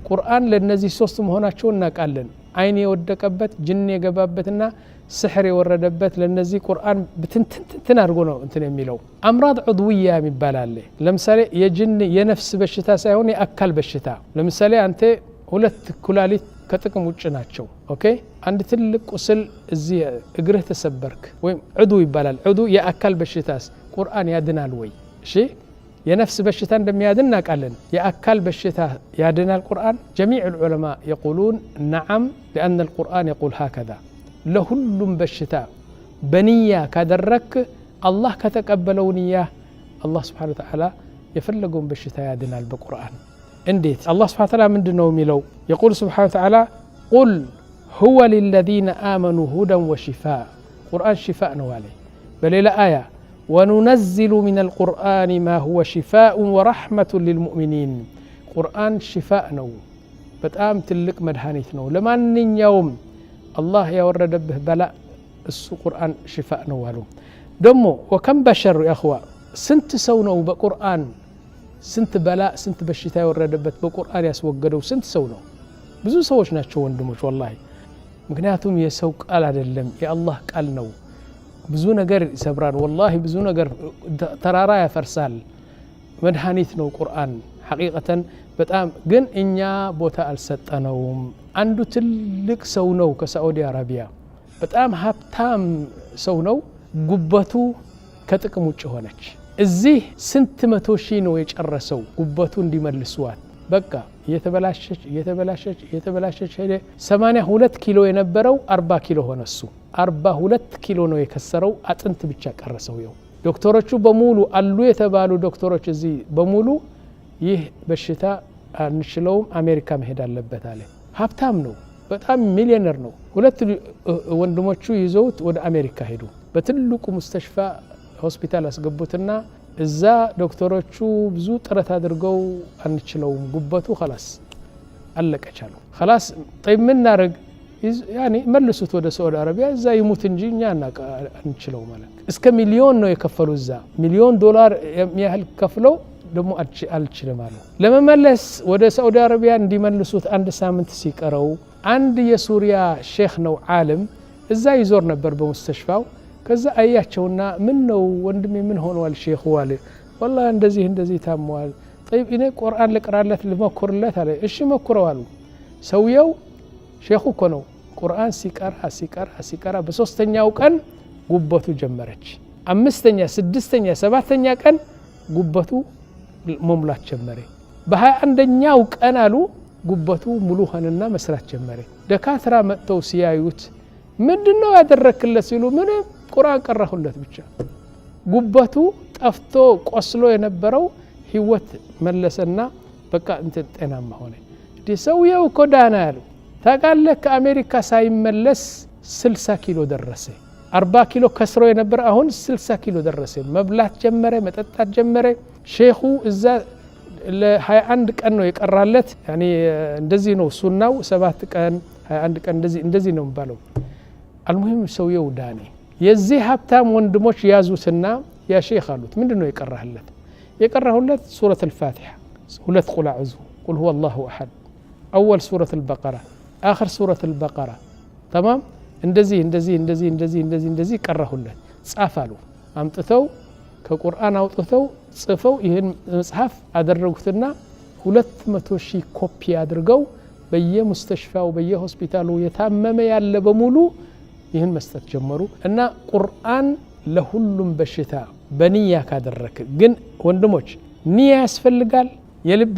ቁርአን ለነዚህ ሶስት መሆናቸውን እናቃለን አይን የወደቀበት ጅን የገባበትና ስሕር የወረደበት ለነዚህ ቁርአን ብትንትን አድርጎ ነው እንትን የሚለው አምራድ ዑድውያ የሚባላል ለምሳሌ የጅን የነፍስ በሽታ ሳይሆን የአካል በሽታ ለምሳሌ አንተ ሁለት ኩላሊት ከጥቅም ውጭ ናቸው ኦኬ አንድ ትልቅ ቁስል እዚህ እግርህ ተሰበርክ ወይም ዑዱ ይባላል ዑዱ የአካል በሽታስ ቁርአን ያድናል ወይ እሺ የነፍስ በሽታ እንደሚያድን እናቃለን የአካል በሽታ ያድናል ቁርአን جميع العلماء يقولون نعم لأن القرآن يقول هكذا ለሁሉም በሽታ በንያ ካደረክ አላህ ከተቀበለው ንያ አላህ Subhanahu Wa Ta'ala የፈለገውን በሽታ ያድናል በቁርአን እንዴት አላህ Subhanahu Wa Ta'ala ምንድነው የሚለው يقول سبحانه وتعالى قل هو للذين آمنوا هدى وشفاء قرآن شفاء ነው عليه በሌላ አያ وننزل من القرآن ما هو شفاء ورحمة للمؤمنين قرآن شفاء ነው በጣም ትልቅ መድኃኒት ነው ለማንኛውም الله يورد به بلاء القرآن شفاء نوالو دمو وكم بشر يا أخوة سنت سونو بقرآن سنت بلاء سنت بشتا يورد به بقرآن يسوقدو سنت سونو بزو سوش ناتشو وندموش والله مكنياتهم يسوق قال عدلم يا الله قال نو بزو نقر سبران والله بزو نقر ترارا يا فرسال مدحانيت نو قرآن حقيقة በጣም ግን እኛ ቦታ አልሰጠነውም አንዱ ትልቅ ሰው ነው ከሳዑዲ አረቢያ በጣም ሀብታም ሰው ነው ጉበቱ ከጥቅም ውጭ ሆነች እዚህ ስንት መቶ ሺህ ነው የጨረሰው ጉበቱ እንዲመልሱዋት በቃ የተበላሸች ሄደ 82 ኪሎ የነበረው 40 ኪሎ ሆነ እሱ 42 ኪሎ ነው የከሰረው አጥንት ብቻ ቀረሰው ይው ዶክተሮቹ በሙሉ አሉ የተባሉ ዶክተሮች እዚህ በሙሉ ይህ በሽታ አንችለውም አሜሪካ መሄድ አለበት አለ ሀብታም ነው በጣም ሚሊዮነር ነው ሁለት ወንድሞቹ ይዘውት ወደ አሜሪካ ሄዱ በትልቁ ሙስተሽፋ ሆስፒታል አስገቡትና እዛ ዶክተሮቹ ብዙ ጥረት አድርገው አንችለውም ጉበቱ خلاص አለቀቻሉ خلاص طيب ምን እናርግ ያኒ መልሱት ወደ ሳዑዲ አረቢያ እዛ ይሙት እንጂ እኛ አንችለው ማለት እስከ ሚሊዮን ነው የከፈሉ እዛ ሚሊዮን ዶላር የሚያህል ከፍለው ደሞ አልችልም አሉ ለመመለስ ወደ ሳዑዲ አረቢያ እንዲመልሱት አንድ ሳምንት ሲቀረው አንድ የሱሪያ ሼክ ነው ዓለም እዛ ይዞር ነበር በሙስተሽፋው ከዛ አያቸውና ምን ነው ወንድሜ ምን ሆነዋል ሼኹ አለ والله እንደዚህ ታሟል طيب እኔ ቁርአን ልቅራለት ልመክርለት አለ እሺ መክረው አሉ ሰውየው ሼኹ እኮ ነው ቁርአን ሲቀራ በሶስተኛው ቀን ጉበቱ ጀመረች አምስተኛ ስድስተኛ ሰባተኛ ቀን ጉበቱ መሙላት ጀመረ በ21ኛው ቀን አሉ ጉበቱ ሙሉ ሆነና መስራት ጀመረ ደካትራ መጥተው ሲያዩት ምንድነው ያደረክለት ሲሉ ምን ቁርአን ቀራሁለት ብቻ ጉበቱ ጠፍቶ ቆስሎ የነበረው ህይወት መለሰና በቃ እንት ጤናማ ሆነ ዲሰውየው ኮዳና ያሉ ታቃለህ ከአሜሪካ ሳይመለስ 60 ኪሎ ደረሰ 40 ኪሎ ከስሮ የነበረ አሁን 60 ኪሎ ደረሰ መብላት ጀመረ መጠጣት ጀመረ ሼኹ እዛ ለ21 ቀን ነው የቀራለት ያኒ እንደዚህ ነው ሱናው 7 ቀን 21 ቀን እንደዚህ ነው ባለው المهم ሰውየው ዳኒ የዚህ ሀብታም ወንድሞች ያዙትና ያ ሼኽ አሉት ምንድነው የቀራሁለት ሱረة الفاتحة ሁለት ቁል አዑዙ ቁል هو الله احد اول سوره البقره اخر سوره البقره تمام እንደዚህ ቀራሁለት ጻፋሉ አምጥተው ከቁርአን አውጥተው ጽፈው ይሄን መጽሐፍ አደረጉትና 200,000 ኮፒ አድርገው በየሙስተሽፋው በየሆስፒታሉ የታመመ ያለ በሙሉ ይሄን መስጠት ጀመሩ እና ቁርአን ለሁሉም በሽታ በንያ ካደረክ ግን ወንድሞች ንያ ያስፈልጋል የልብ